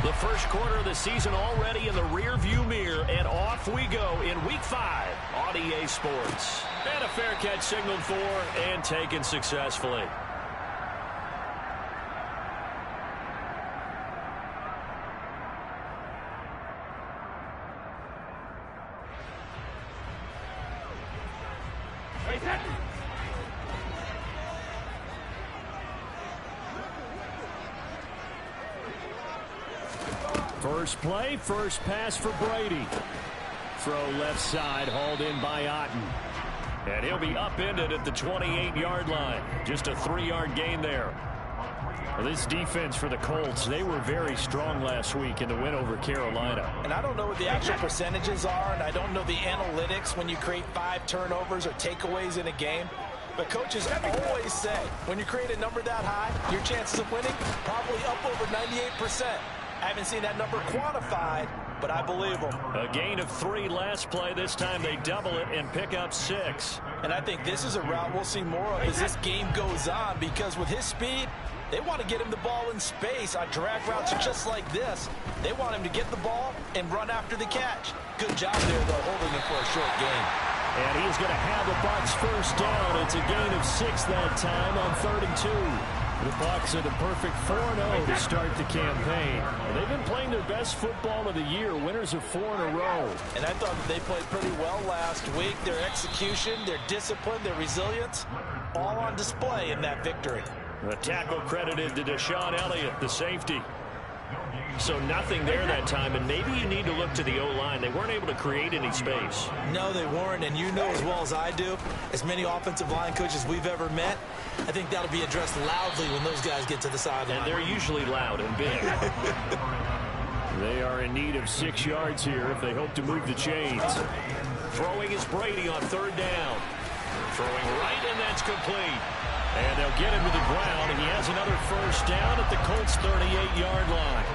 The first quarter of the season already in the rear-view mirror, and off we go in Week 5 on EA Sports. And a fair catch signaled for and taken successfully. First play, first pass for Brady. Throw left side, hauled in by Otten. And he'll be upended at the 28-yard line. Just a 3-yard gain there. Well, this defense for the Colts, they were very strong last week in the win over Carolina. And I don't know what the actual percentages are, and I don't know the analytics when you create 5 turnovers or takeaways in a game. But coaches always say, when you create a number that high, your chances of winning probably up over 98%. I haven't seen that number quantified, but I believe them. A gain of 3 last play. This time they double it and pick up 6. And I think this is a route we'll see more of as this game goes on, because with his speed, they want to get him the ball in space on drag routes just like this. They want him to get the ball and run after the catch. Good job there, though, holding him for a short gain. And he's going to have the Bucs first down. It's a gain of 6 that time on 3rd and 2. The Bucs are the perfect 4-0 to start the campaign. They've been playing their best football of the year, winners of 4 in a row. And I thought they played pretty well last week. Their execution, their discipline, their resilience, all on display in that victory. The tackle credited to Deshaun Elliott, the safety. So nothing there that time, and maybe you need to look to the O-line. They weren't able to create any space. No, they weren't, and you know as well as I do, as many offensive line coaches we've ever met, I think that'll be addressed loudly when those guys get to the sideline. And they're usually loud and big. They are in need of 6 yards here if they hope to move the chains. Throwing is Brady on 3rd down. Throwing right, and that's complete. And they'll get him to the ground, and he has another first down at the Colts' 38-yard line.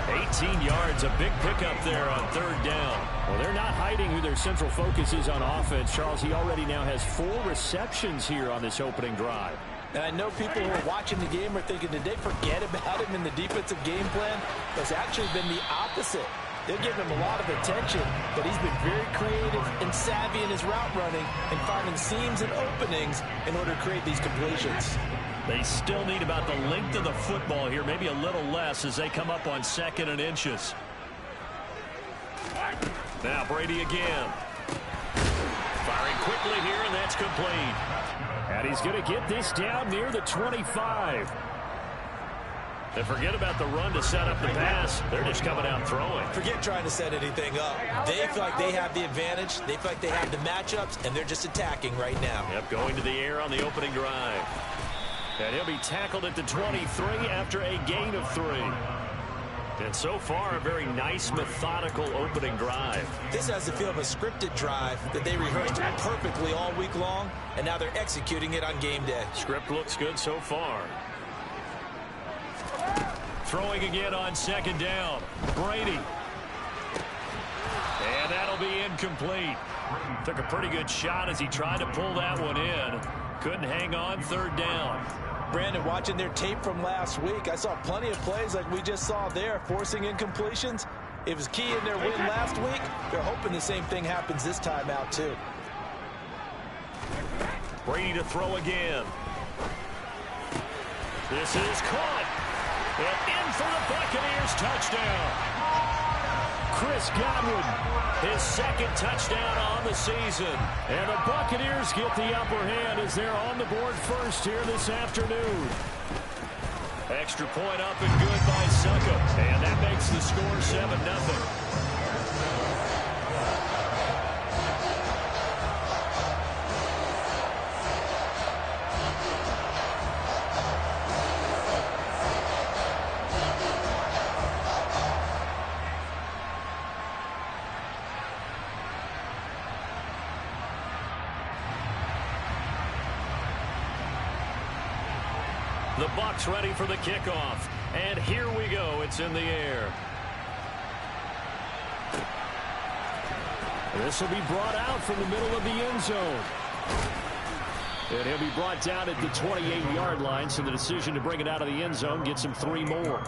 18 yards, a big pickup there on 3rd down. Well, they're not hiding who their central focus is on offense. Charles, he already now has 4 receptions here on this opening drive. And I know people who are watching the game are thinking, did they forget about him in the defensive game plan? It's actually been the opposite. They're giving him a lot of attention, but he's been very creative and savvy in his route running and finding seams and openings in order to create these completions. They still need about the length of the football here, maybe a little less as they come up on 2nd and inches. Now Brady again. Firing quickly here, and that's complete. And he's going to get this down near the 25. And forget about the run to set up the pass. They're just coming out throwing. Forget trying to set anything up. They feel like they have the advantage. They feel like they have the matchups, and they're just attacking right now. Yep, going to the air on the opening drive. And he'll be tackled at the 23 after a gain of 3. And so far, a very nice, methodical opening drive. This has the feel of a scripted drive that they rehearsed perfectly all week long, and now they're executing it on game day. Script looks good so far. Throwing again on 2nd down. Brady. And that'll be incomplete. Took a pretty good shot as he tried to pull that one in. Couldn't hang on, 3rd down. Brandon, watching their tape from last week, I saw plenty of plays like we just saw there, forcing incompletions. It was key in their win last week. They're hoping the same thing happens this time out, too. Brady to throw again. This is caught. And in for the Buccaneers touchdown. Chris Godwin, his 2nd touchdown on the season. And the Buccaneers get the upper hand as they're on the board first here this afternoon. Extra point up and good by Suckup. And that makes the score 7-0. The Bucs ready for the kickoff. And here we go. It's in the air. This will be brought out from the middle of the end zone. And he'll be brought down at the 28-yard line, so the decision to bring it out of the end zone gets him 3 more.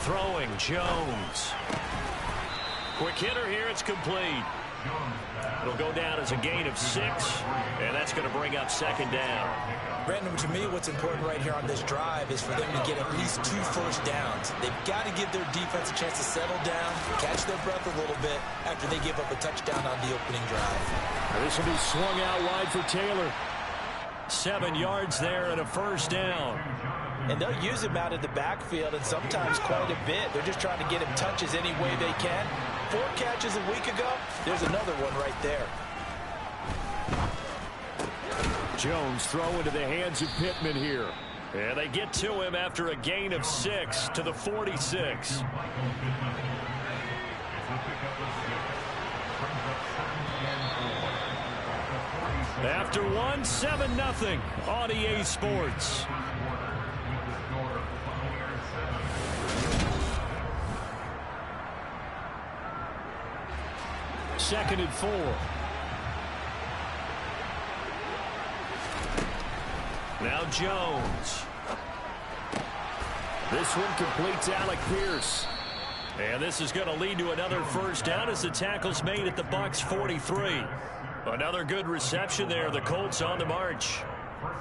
Throwing, Jones. Quick hitter here, it's complete. It'll go down as a gain of 6, and that's going to bring up second down. Brandon, to me, what's important right here on this drive is for them to get at least 2 first downs. They've got to give their defense a chance to settle down, catch their breath a little bit after they give up a touchdown on the opening drive. This will be swung out wide for Taylor. 7 yards there and a first down. And they'll use him out of the backfield, and sometimes quite a bit. They're just trying to get him touches any way they can. 4 catches a week ago, there's another one right there. Jones throw into the hands of Pittman here. And they get to him after a gain of 6 to the 46. After 1, 7-0 on EA Sports. Second and 4. Now Jones. This one completes Alec Pierce. And this is going to lead to another first down as the tackle's made at the Bucs 43. Another good reception there. The Colts on the march.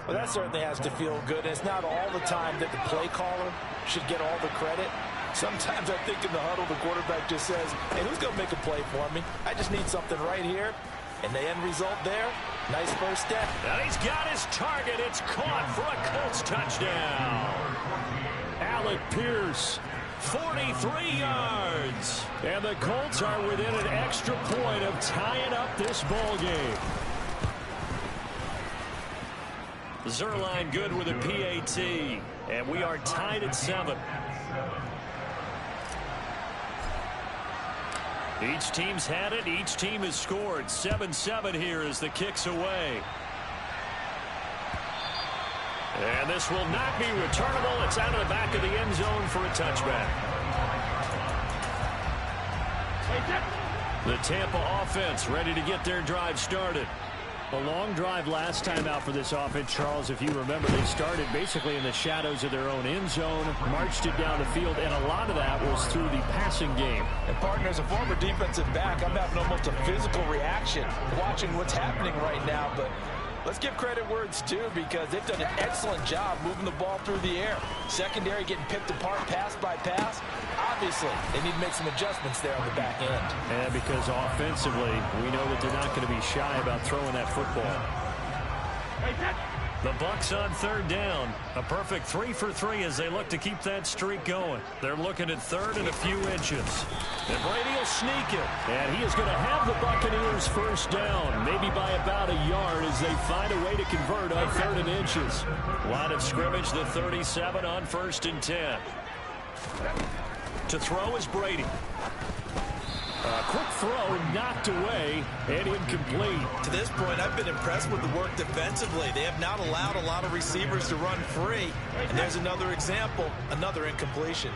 Well, that certainly has to feel good. It's not all the time that the play caller should get all the credit. Sometimes I think in the huddle, the quarterback just says, hey, who's going to make a play for me? I just need something right here. And the end result there, nice first step. Now he's got his target. It's caught for a Colts touchdown. Alec Pierce, 43 yards. And the Colts are within an extra point of tying up this ball game. Zerline good with a PAT. And we are tied at 7. Each team's had it. Each team has scored. 7-7 here as the kick's away. And this will not be returnable. It's out of the back of the end zone for a touchback. The Tampa offense ready to get their drive started. A long drive last time out for this offense, Charles. If you remember, they started basically in the shadows of their own end zone, marched it down the field, and a lot of that was through the passing game. And, partner, as a former defensive back, I'm having almost a physical reaction watching what's happening right now. But let's give credit where it's due, because they've done an excellent job moving the ball through the air. Secondary getting picked apart pass by pass. Obviously, they need to make some adjustments there on the back end. And because offensively, we know that they're not going to be shy about throwing that football. The Bucs on third down. A perfect 3 for 3 as they look to keep that streak going. They're looking at third and a few inches. And Brady will sneak it. And he is going to have the Buccaneers first down, maybe by about a yard as they find a way to convert on third and inches. Line of scrimmage, the 37 on 1st and 10. To throw is Brady. A quick throw knocked away and incomplete. To this point, I've been impressed with the work defensively. They have not allowed a lot of receivers to run free. And there's another example, another incompletion.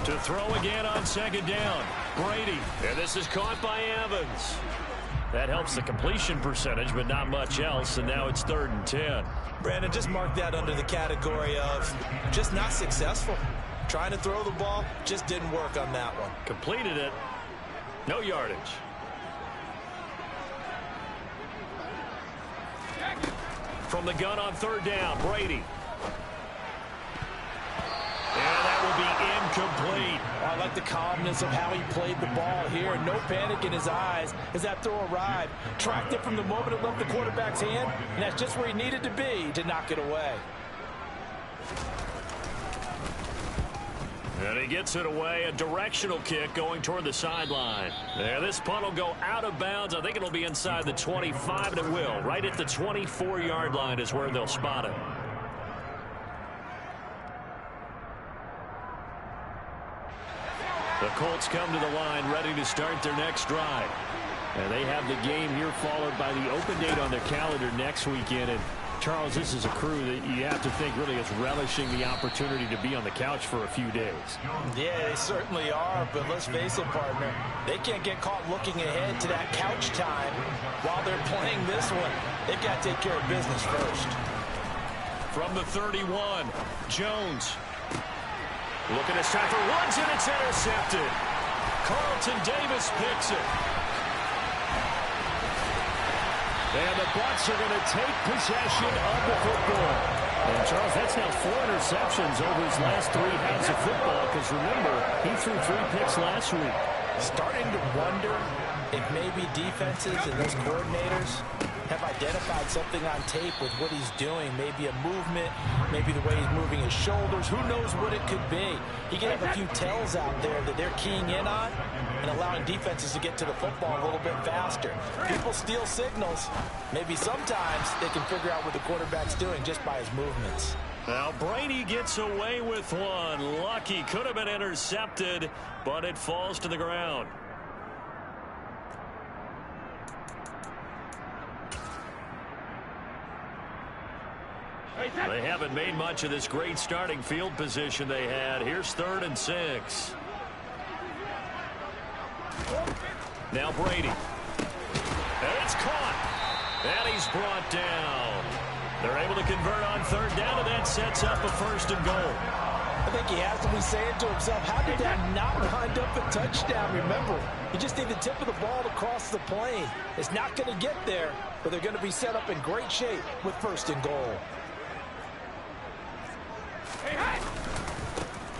To throw again on second down, Brady. And this is caught by Evans. That helps the completion percentage, but not much else. And now it's 3rd and 10. Brandon, just mark that under the category of just not successful. Trying to throw the ball, just didn't work on that one. Completed it. No yardage. From the gun on 3rd down, Brady. And that will be incomplete. I like the calmness of how he played the ball here. No panic in his eyes as that throw arrived. Tracked it from the moment it left the quarterback's hand, and that's just where he needed to be to knock it away. And he gets it away, a directional kick going toward the sideline. There, this punt will go out of bounds. I think it'll be inside the 25, and it will. Right at the 24-yard line is where they'll spot it. The Colts come to the line ready to start their next drive. And they have the game here followed by the open date on their calendar next weekend. And Charles, this is a crew that you have to think really is relishing the opportunity to be on the couch for a few days. Yeah, they certainly are, but let's face it, partner. They can't get caught looking ahead to that couch time while they're playing this one. They've got to take care of business first. From the 31, Jones. Looking this time for Woods, and it's intercepted. Carlton Davis picks it. And the Bucs are going to take possession of the football. And Charles, that's now 4 interceptions over his last 3 halves of football, because remember, he threw 3 picks last week. Starting to wonder if maybe defenses and those coordinators have identified something on tape with what he's doing. Maybe a movement, maybe the way he's moving his shoulders. Who knows what it could be? He could have a few tells out there that they're keying in on and allowing defenses to get to the football a little bit faster. People steal signals. Maybe sometimes they can figure out what the quarterback's doing just by his movements. Now Brady gets away with one. Lucky, could have been intercepted, but it falls to the ground. They haven't made much of this great starting field position they had. Here's 3rd and 6. Now Brady. And it's caught. And he's brought down. They're able to convert on 3rd down, and that sets up a 1st and goal. I think he has to be saying to himself, how did that not wind up a touchdown? Remember, you just need the tip of the ball to cross the plane. It's not going to get there, but they're going to be set up in great shape with 1st and goal.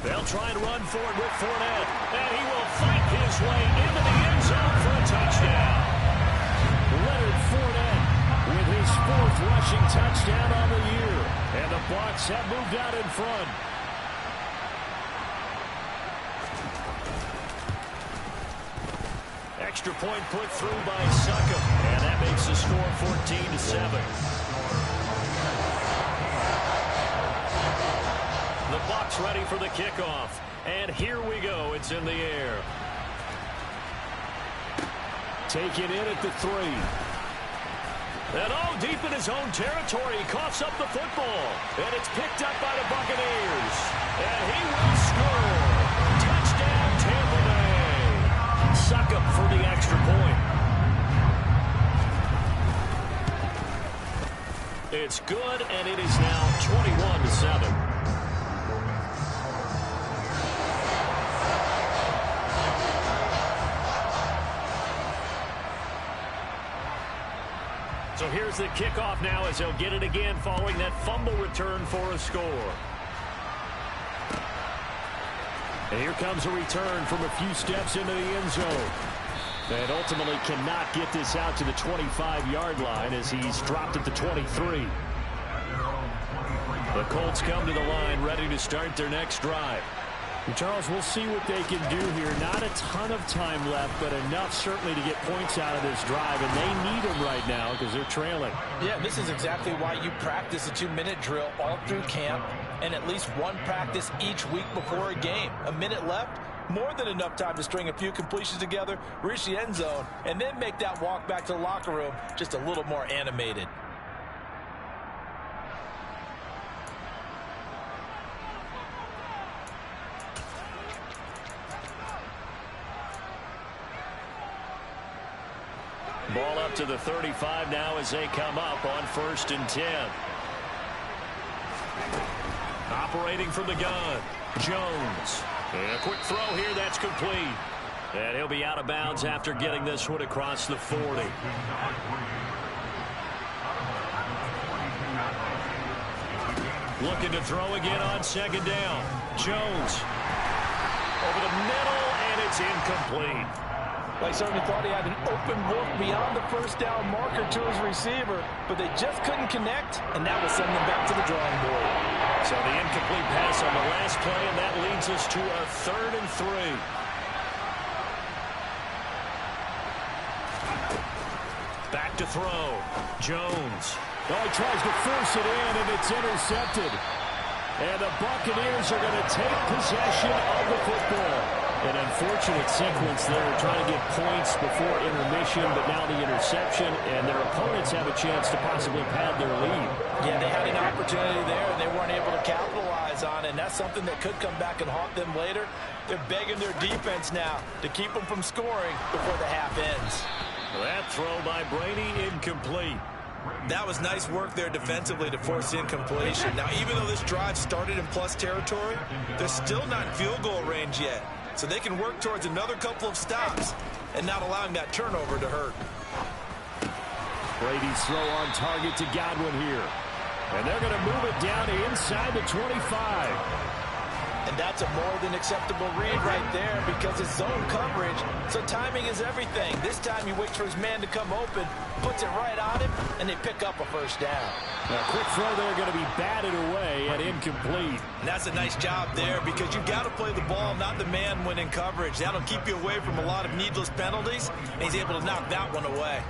They'll try and run for it with Fournette, and he will fight his way into the end zone for a touchdown. Leonard Fournette with his 4th rushing touchdown on the year, and the Bucs have moved out in front. Extra point put through by Succop, and that makes the score 14-7. The Bucs ready for the kickoff. And here we go. It's in the air. Taken in at the 3. And deep in his own territory. He coughs up the football. And it's picked up by the Buccaneers. And he will score. Touchdown, Tampa Bay. Succop for the extra point. It's good, and it is now 21-7. So here's the kickoff now as they'll get it again following that fumble return for a score. And here comes a return from a few steps into the end zone. And ultimately cannot get this out to the 25-yard line as he's dropped at the 23. The Colts come to the line ready to start their next drive. And Charles, we'll see what they can do here. Not a ton of time left, but enough certainly to get points out of this drive, and they need them right now because they're trailing. Yeah, this is exactly why you practice a 2-minute drill all through camp and at least one practice each week before a game. A minute left, more than enough time to string a few completions together, reach the end zone, and then make that walk back to the locker room just a little more animated. Ball up to the 35 now as they come up on 1st and 10. Operating from the gun, Jones. And a quick throw here, that's complete. And he'll be out of bounds after getting this one across the 40. Looking to throw again on 2nd down. Jones. Over the middle, and it's incomplete. Well, he certainly thought he had an open look beyond the 1st down marker to his receiver, but they just couldn't connect, and that will send them back to the drawing board. So the incomplete pass on the last play, and that leads us to a 3rd and 3. Back to throw. Jones. Oh, he tries to force it in, and it's intercepted. And the Buccaneers are going to take possession of the football. An unfortunate sequence there, trying to get points before intermission, but now the interception, and their opponents have a chance to possibly pad their lead. Yeah, they had an opportunity there, and they weren't able to capitalize on it, and that's something that could come back and haunt them later. They're begging their defense now to keep them from scoring before the half ends. That throw by Brady incomplete. That was nice work there defensively to force incompletion. Now, even though this drive started in plus territory, they're still not in field goal range yet. So they can work towards another couple of stops and not allowing that turnover to hurt. Brady's throw on target to Godwin here. And they're going to move it down to inside the 25. And that's a more than acceptable read right there because it's zone coverage, so timing is everything. This time he waits for his man to come open, puts it right on him, and they pick up a first down. A quick throw there going to be batted away and incomplete. And that's a nice job there because you've got to play the ball, not the man when in coverage. That'll keep you away from a lot of needless penalties, and he's able to knock that one away.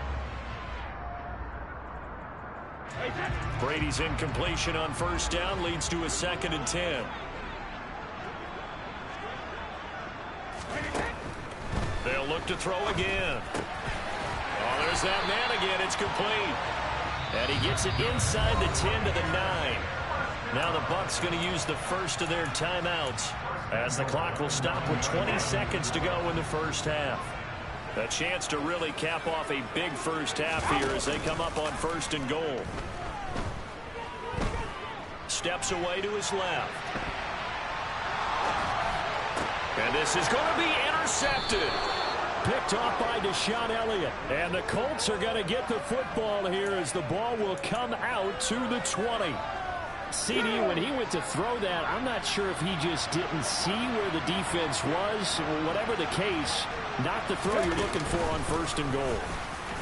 Brady's incompletion on first down leads to a 2nd and 10. They'll look to throw again. Oh, there's that man again. It's complete. And he gets it inside the 10 to the 9. Now the Bucs going to use the first of their timeouts as the clock will stop with 20 seconds to go in the first half. A chance to really cap off a big first half here as they come up on 1st and goal. Steps away to his left. And this is going to be intercepted. Picked off by Deshaun Elliott. And the Colts are going to get the football here as the ball will come out to the 20. CD, when he went to throw that, I'm not sure if he just didn't see where the defense was. Whatever the case, not the throw you're looking for on 1st and goal.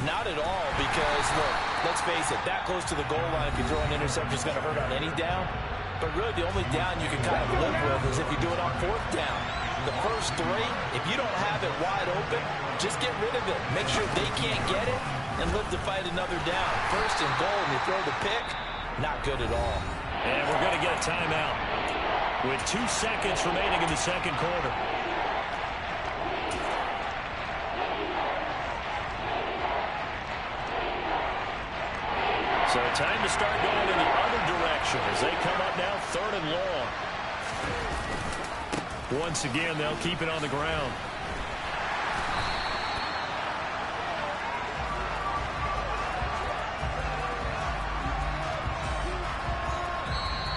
Not at all because, look, let's face it, that close to the goal line, if you throw an interception, is going to hurt on any down. But really, the only down you can kind of live with is if you do it on 4th down. The first 3, if you don't have it wide open, just get rid of it. Make sure they can't get it and live to fight another down. 1st and goal, and you throw the pick, not good at all. And we're going to get a timeout with 2 seconds remaining in the 2nd quarter. So time to start going in the other direction as they come up now 3rd and long. Once again, they'll keep it on the ground.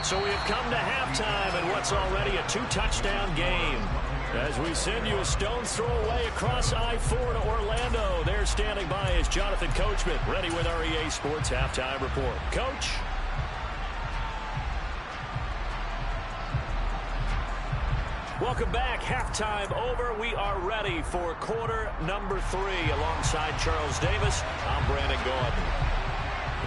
So we have come to halftime in what's already a 2-touchdown game. As we send you a stone's throw away across I-4 to Orlando. There standing by is Jonathan Coachman, ready with our EA Sports Halftime Report. Coach? Welcome back. Halftime over. We are ready for quarter number 3. Alongside Charles Davis, I'm Brandon Gordon.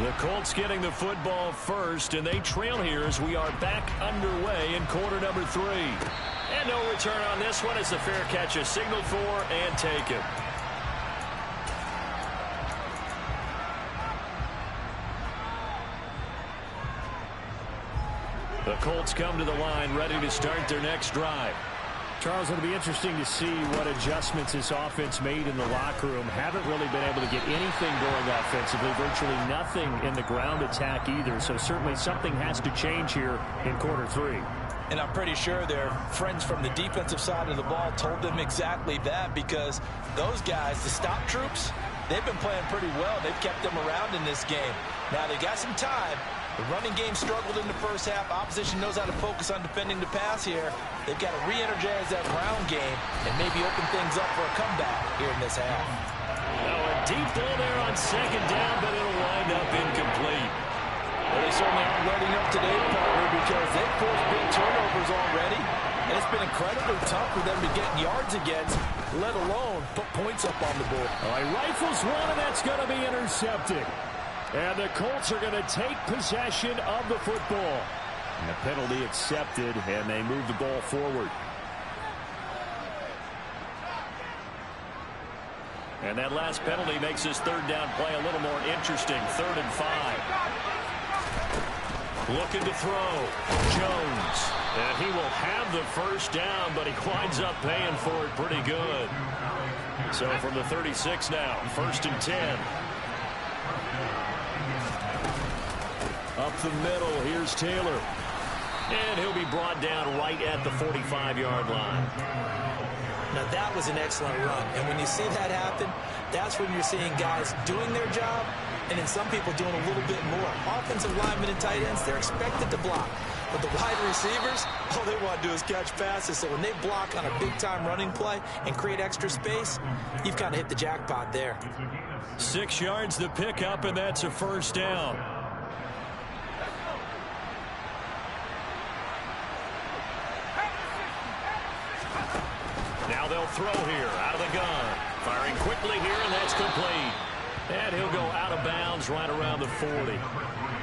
The Colts getting the football first, and they trail here as we are back underway in quarter number 3. And no return on this one as the fair catch is signaled for and taken. The Colts come to the line ready to start their next drive. Charles, it'll be interesting to see what adjustments this offense made in the locker room. Haven't really been able to get anything going offensively, virtually nothing in the ground attack either. So certainly something has to change here in quarter 3. And I'm pretty sure their friends from the defensive side of the ball told them exactly that because those guys, the stop troops, they've been playing pretty well. They've kept them around in this game. Now they got some time. The running game struggled in the first half. Opposition knows how to focus on defending the pass here. They've got to re-energize that ground game and maybe open things up for a comeback here in this half. Now a deep ball there on 2nd down, but it'll wind up incomplete. Well, they certainly aren't letting up today, partner, because they've forced big turnovers already. And it's been incredibly tough for them to get yards against, let alone put points up on the board. All right, rifles one, and that's going to be intercepted. And the Colts are going to take possession of the football. And the penalty accepted, and they move the ball forward. And that last penalty makes this 3rd down play a little more interesting. 3rd and 5. Looking to throw. Jones. And he will have the first down, but he winds up paying for it pretty good. So from the 36 now, 1st and 10. Up the middle, here's Taylor. And he'll be brought down right at the 45-yard line. Now that was an excellent run. And when you see that happen, that's when you're seeing guys doing their job and then some people doing a little bit more. Offensive linemen and tight ends, they're expected to block. But the wide receivers, all they want to do is catch passes. So when they block on a big-time running play and create extra space, you've kind of hit the jackpot there. 6 yards the pickup, and that's a first down. Now they'll throw here out of the gun. Firing quickly here, and that's complete. And he'll go out of bounds right around the 40.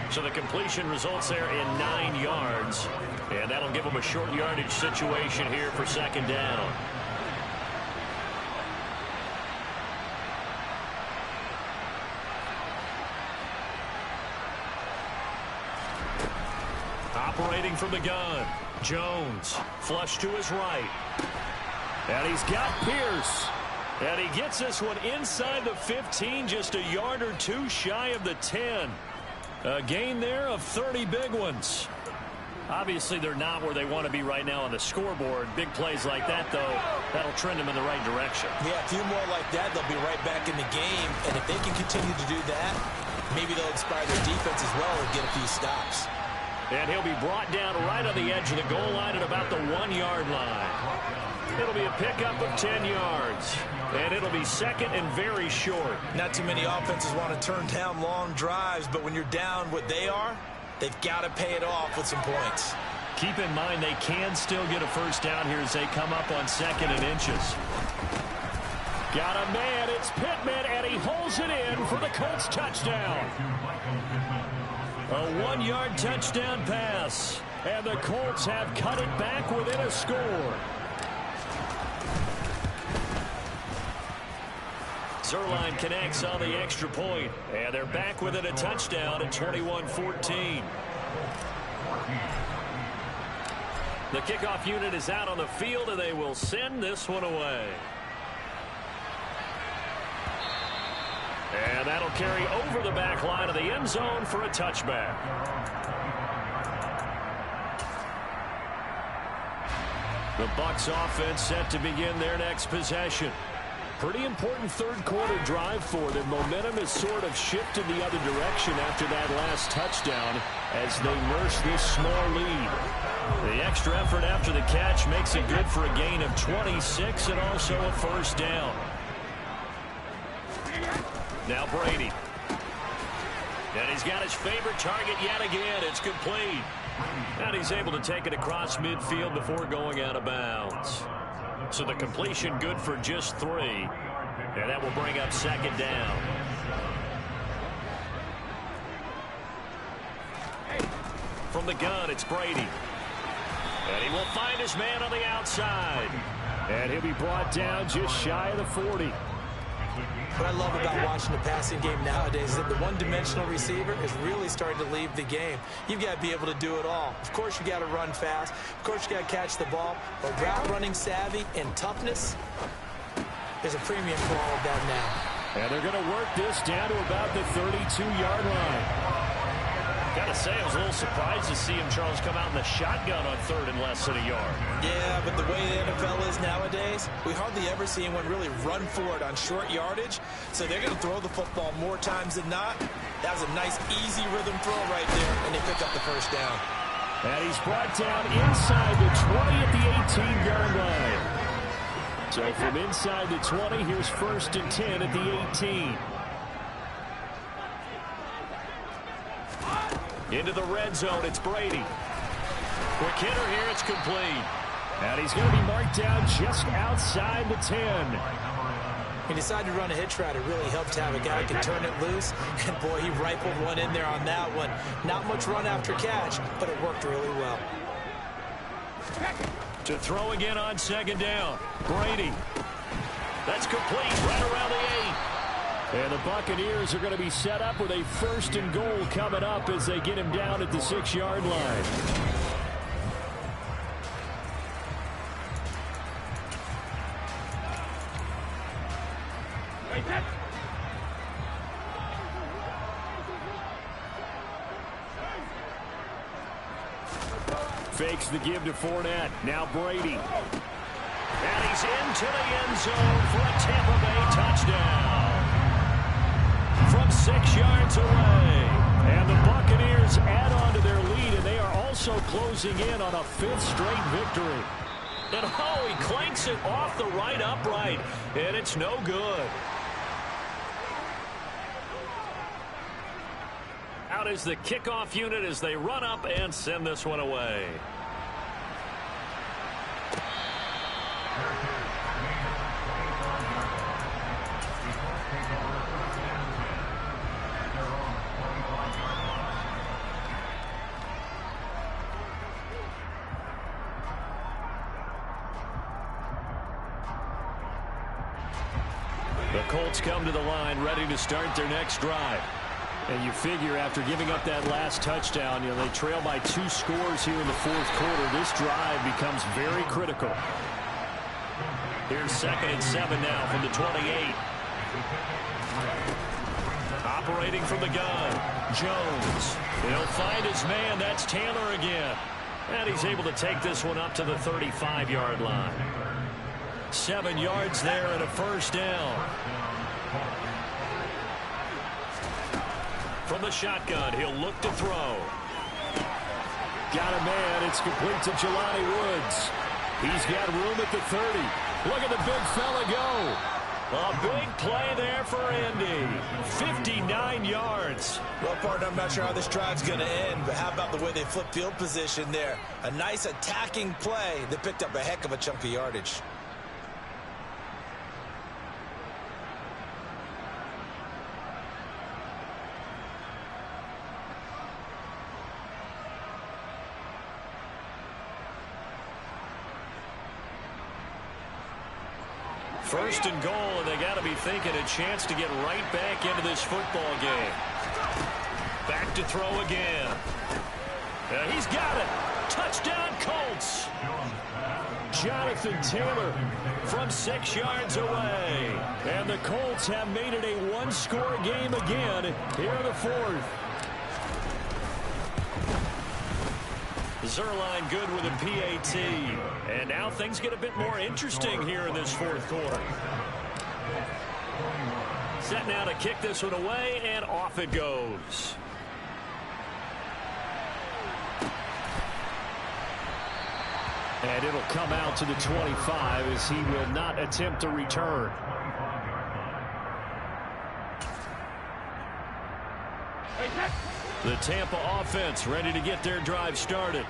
So the completion results there in 9 yards. And that'll give them a short yardage situation here for second down. Operating from the gun, Jones, flush to his right. And he's got Pierce. And he gets this one inside the 15, just a yard or two shy of the 10. A gain there of 30 big ones. Obviously, they're not where they want to be right now on the scoreboard. Big plays like that, though, that'll trend them in the right direction. Yeah, a few more like that, they'll be right back in the game. And if they can continue to do that, maybe they'll inspire their defense as well and get a few stops. And he'll be brought down right on the edge of the goal line at about the 1-yard line. It'll be a pickup of 10 yards. And it'll be second and very short. Not too many offenses want to turn down long drives, but when you're down what they are, they've got to pay it off with some points. Keep in mind they can still get a first down here as they come up on 2nd and inches. Got a man, it's Pittman, and he holds it in for the Colts touchdown. A 1-yard touchdown pass, and the Colts have cut it back within a score. Zerline connects on the extra point, and they're back within a touchdown at 21-14. The kickoff unit is out on the field, and they will send this one away. And that'll carry over the back line of the end zone for a touchback. The Bucs offense set to begin their next possession. Pretty important third-quarter drive for them. Momentum has sort of shifted the other direction after that last touchdown as they nurse this small lead. The extra effort after the catch makes it good for a gain of 26 and also a first down. Now Brady. And he's got his favorite target yet again. It's complete. And he's able to take it across midfield before going out of bounds. So the completion good for just 3. And that will bring up second down. From the gun, it's Brady. And he will find his man on the outside. And he'll be brought down just shy of the 40. What I love about watching the passing game nowadays is that the one-dimensional receiver is really starting to leave the game. You've got to be able to do it all. Of course, you got to run fast. Of course, you got to catch the ball. But route running savvy and toughness, there's a premium for all of that now. And they're going to work this down to about the 32-yard line. Got to say, I was a little surprised to see him, Charles, come out in the shotgun on 3rd and less than a yard. Yeah, but the way the NFL is nowadays, we hardly ever see anyone really run for it on short yardage. So they're going to throw the football more times than not. That was a nice, easy rhythm throw right there, and they pick up the first down. And he's brought down inside the 20 at the 18-yard line. So from inside the 20, here's 1st and 10 at the 18. Into the red zone, it's Brady. Quick hitter here, it's complete. And he's going to be marked down just outside the 10. He decided to run a hitch route. It really helped to have a guy who can turn it loose. And, boy, he rifled one in there on that one. Not much run after catch, but it worked really well. To throw again on 2nd down. Brady. That's complete right around the 8. And the Buccaneers are going to be set up with a 1st and goal coming up as they get him down at the 6-yard line. Fakes the give to Fournette. Now Brady. And he's into the end zone for a Tampa Bay touchdown. from 6 yards away. And the Buccaneers add on to their lead, and they are also closing in on a 5th straight victory. And oh, he clanks it off the right upright, and it's no good. Out is the kickoff unit as they run up and send this one away. The Colts come to the line ready to start their next drive. And you figure after giving up that last touchdown, they trail by 2 scores here in the 4th quarter. This drive becomes very critical. Here's 2nd and 7 now from the 28. Operating from the gun, Jones. He'll find his man. That's Taylor again. And he's able to take this one up to the 35-yard line. 7 yards there and a 1st down. From the shotgun, he'll look to throw. Got a man. It's complete to Jelani Woods. He's got room at the 30. Look at the big fella go. A big play there for Indy. 59 yards. Well, partner, I'm not sure how this drive's going to end, but how about the way they flip field position there? A nice attacking play that picked up a heck of a chunk of yardage. First and goal, and they got to be thinking a chance to get right back into this football game. Back to throw again. He's got it. Touchdown, Colts. Jonathan Taylor from 6 yards away. And the Colts have made it a 1-score game again here in the 4th. Zerline good with a PAT. And now things get a bit more interesting here in this 4th quarter. Set now to kick this one away, and off it goes. And it'll come out to the 25 as he will not attempt to return. The Tampa offense ready to get their drive started.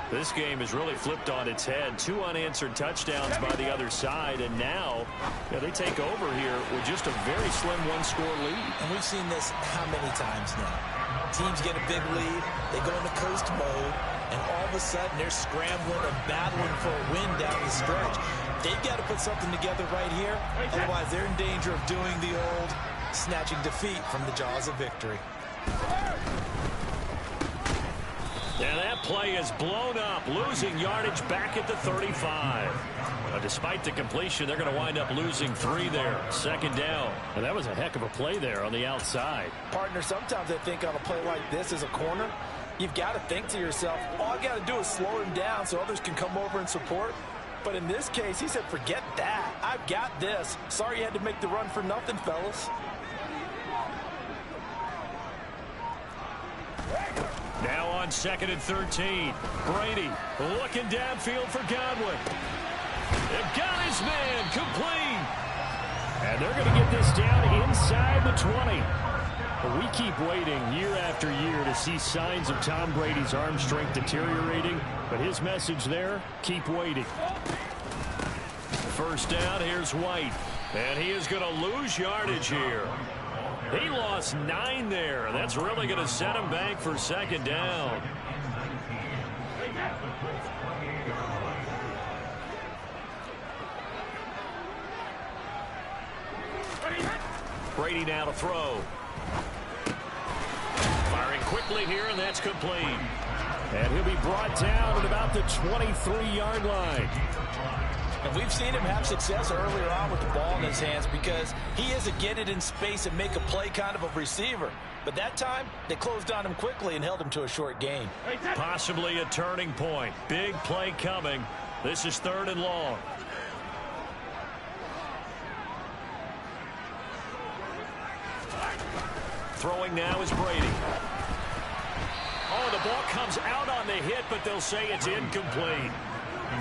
This game is really flipped on its head. 2 unanswered touchdowns by the other side, and now they take over here with just a very slim 1-score lead. And we've seen this how many times now? Teams get a big lead, they go into coast mode, and all of a sudden they're scrambling and battling for a win down the stretch. They've got to put something together right here, otherwise they're in danger of doing the old snatching defeat from the jaws of victory. And that play is blown up, losing yardage back at the 35. Despite the completion, they're going to wind up losing 3 there. 2nd down. And that was a heck of a play there on the outside. Partner, sometimes I think on a play like this as a corner, you've got to think to yourself, all I got to do is slow him down so others can come over and support. But in this case, he said, forget that. I've got this. Sorry you had to make the run for nothing, fellas. Now on 2nd and 13. Brady looking downfield for Godwin. They've got his man complete. And they're going to get this down inside the 20. We keep waiting year after year to see signs of Tom Brady's arm strength deteriorating. But his message there, keep waiting. 1st down, here's White. And he is going to lose yardage here. He lost 9 there. That's really going to set him back for 2nd down. Brady now to throw. Firing quickly here, and that's complete. And he'll be brought down at about the 23-yard line. And we've seen him have success earlier on with the ball in his hands because he is a get it in space and make a play kind of a receiver. But that time, they closed on him quickly and held him to a short gain. Possibly a turning point. Big play coming. This is 3rd and long. Throwing now is Brady. Oh, the ball comes out on the hit, but they'll say it's incomplete.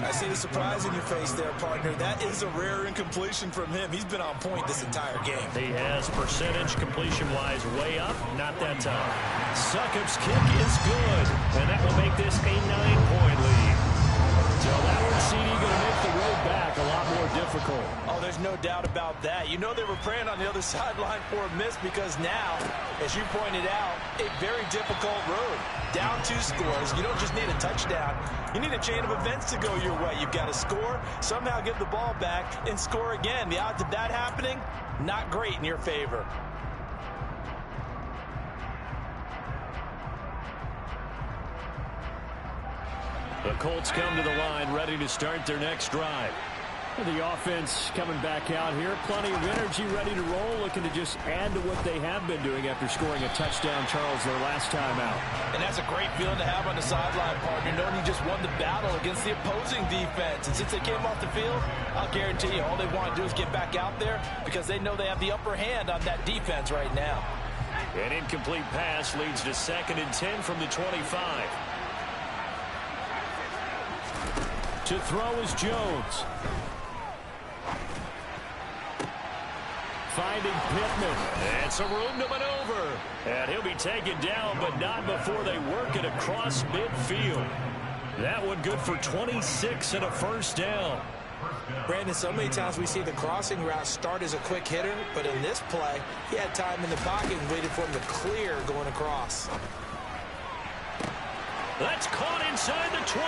I see the surprise in your face there, partner. That is a rare incompletion from him. He's been on point this entire game. He has percentage completion-wise way up. Not that time. Succop's kick is good, and that will make this a 9-point lead. So that one, CD, going to make the road back a lot more difficult. Oh, there's no doubt about that. You know they were praying on the other sideline for a miss because now, as you pointed out, a very difficult road. Down 2 scores. You don't just need a touchdown. You need a chain of events to go your way. You've got to score, somehow give the ball back, and score again. The odds of that happening, not great in your favor. The Colts come to the line, ready to start their next drive. The offense coming back out here. Plenty of energy, ready to roll, looking to just add to what they have been doing after scoring a touchdown, Charles, their last time out. And that's a great feeling to have on the sideline, partner, knowing you just won the battle against the opposing defense. And since they came off the field, I'll guarantee you all they want to do is get back out there because they know they have the upper hand on that defense right now. An incomplete pass leads to 2nd and 10 from the 25. To throw is Jones. Finding Pittman. And some room to maneuver. And he'll be taken down, but not before they work it across midfield. That one good for 26 and a first down. Brandon, so many times we see the crossing route start as a quick hitter, but in this play, he had time in the pocket and waited for him to clear going across. That's caught inside the 20.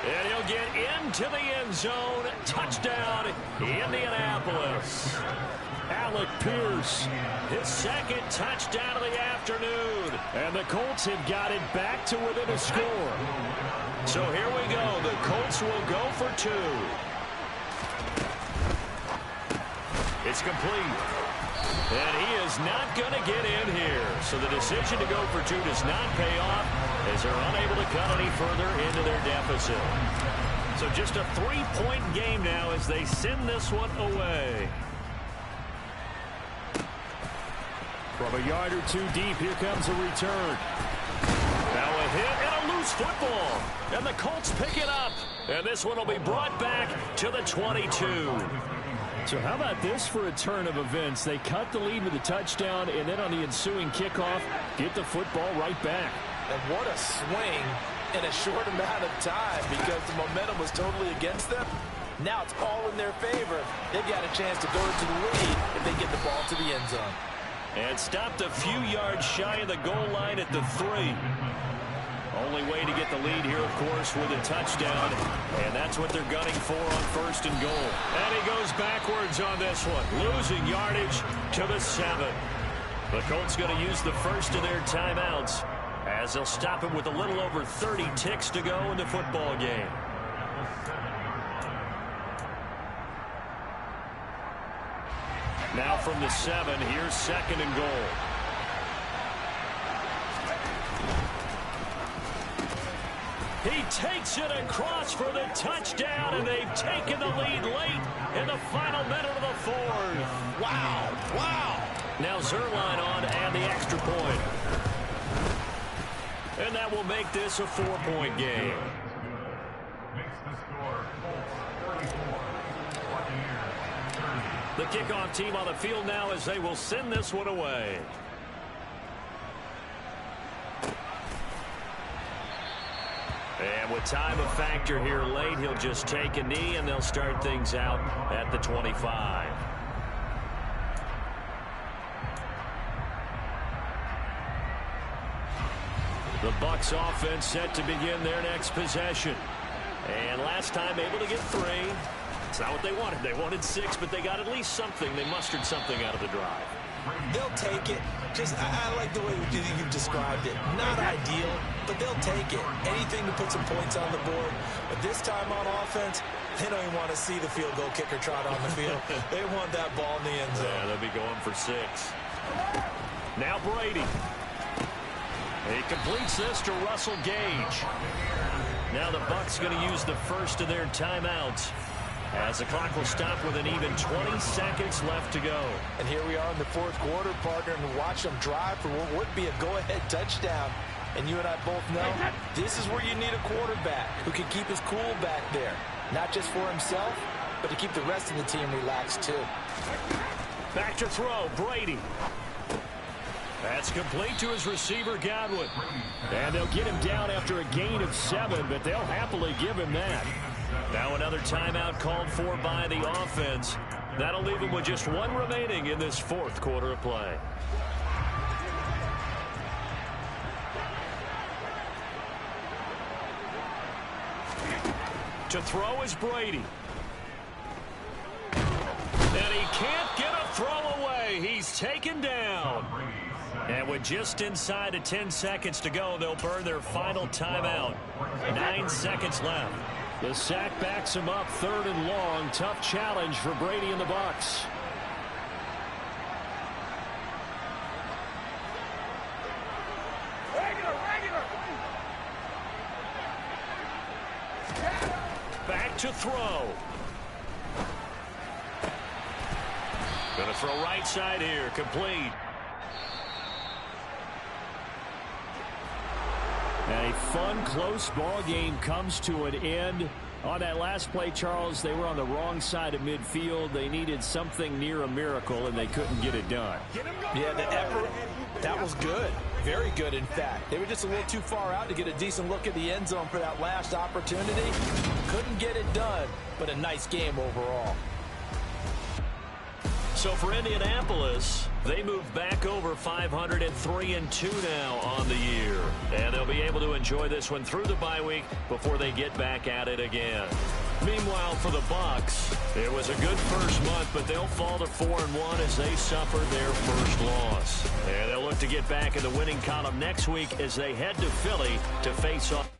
And he'll get into the end zone. Touchdown, Indianapolis. Alec Pierce, his 2nd touchdown of the afternoon. And the Colts have got it back to within a score. So here we go. The Colts will go for 2. It's complete. And he is not going to get in here. So the decision to go for 2 does not pay off as they're unable to cut any further into their deficit. So just a 3-point game now as they send this one away. From a yard or 2 deep, here comes a return. Now a hit and a loose football. And the Colts pick it up. And this one will be brought back to the 22. So how about this for a turn of events? They cut the lead with a touchdown, and then on the ensuing kickoff, get the football right back. And what a swing in a short amount of time because the momentum was totally against them. Now it's all in their favor. They've got a chance to go into the lead if they get the ball to the end zone. And stopped a few yards shy of the goal line at the 3. Only way to get the lead here, of course, with a touchdown. And that's what they're gunning for on 1st and goal. And he goes backwards on this one, losing yardage to the 7. The Colts going to use the first of their timeouts as they'll stop him with a little over 30 ticks to go in the football game. Now from the 7, here's 2nd and goal. He takes it across for the touchdown, and they've taken the lead late in the final minute of the 4th. Wow, wow. Now Zerline on and the extra point. And that will make this a 4-point game. The kickoff team on the field now as they will send this one away. And with time a factor here late, he'll just take a knee and they'll start things out at the 25. The Bucs offense set to begin their next possession. And last time able to get 3. It's not what they wanted. They wanted 6, but they got at least something. They mustered something out of the drive. They'll take it. I like the way you've described it. Not ideal, but they'll take it. Anything to put some points on the board. But this time on offense, they don't even want to see the field goal kicker trot on the field. They want that ball in the end zone. Yeah, they'll be going for 6. Now Brady. He completes this to Russell Gage. Now the Bucs going to use the first of their timeouts. as the clock will stop with an even 20 seconds left to go. And here we are in the fourth quarter, partner, and watch them drive for what would be a go-ahead touchdown. And you and I both know this is where you need a quarterback who can keep his cool back there. Not just for himself, but to keep the rest of the team relaxed too. Back to throw, Brady. That's complete to his receiver, Godwin. And they'll get him down after a gain of 7, but they'll happily give him that. Now another timeout called for by the offense. That'll leave him with just 1 remaining in this fourth quarter of play. To throw is Brady. And he can't get a throw away. He's taken down. And with just inside of 10 seconds to go, they'll burn their final timeout. 9 seconds left. The sack backs him up, 3rd and long. Tough challenge for Brady and the Bucs. Back to throw. Going to throw right side here, complete. A fun, close ball game comes to an end. On that last play, Charles, they were on the wrong side of midfield. They needed something near a miracle, and they couldn't get it done. Yeah, the effort, that was good. Very good, in fact. They were just a little too far out to get a decent look at the end zone for that last opportunity. Couldn't get it done, but a nice game overall. So for Indianapolis, they move back over 503-2 now on the year. And they'll be able to enjoy this one through the bye week before they get back at it again. Meanwhile, for the Bucs, it was a good first month, but they'll fall to 4-1 as they suffer their first loss. And they'll look to get back in the winning column next week as they head to Philly to face off.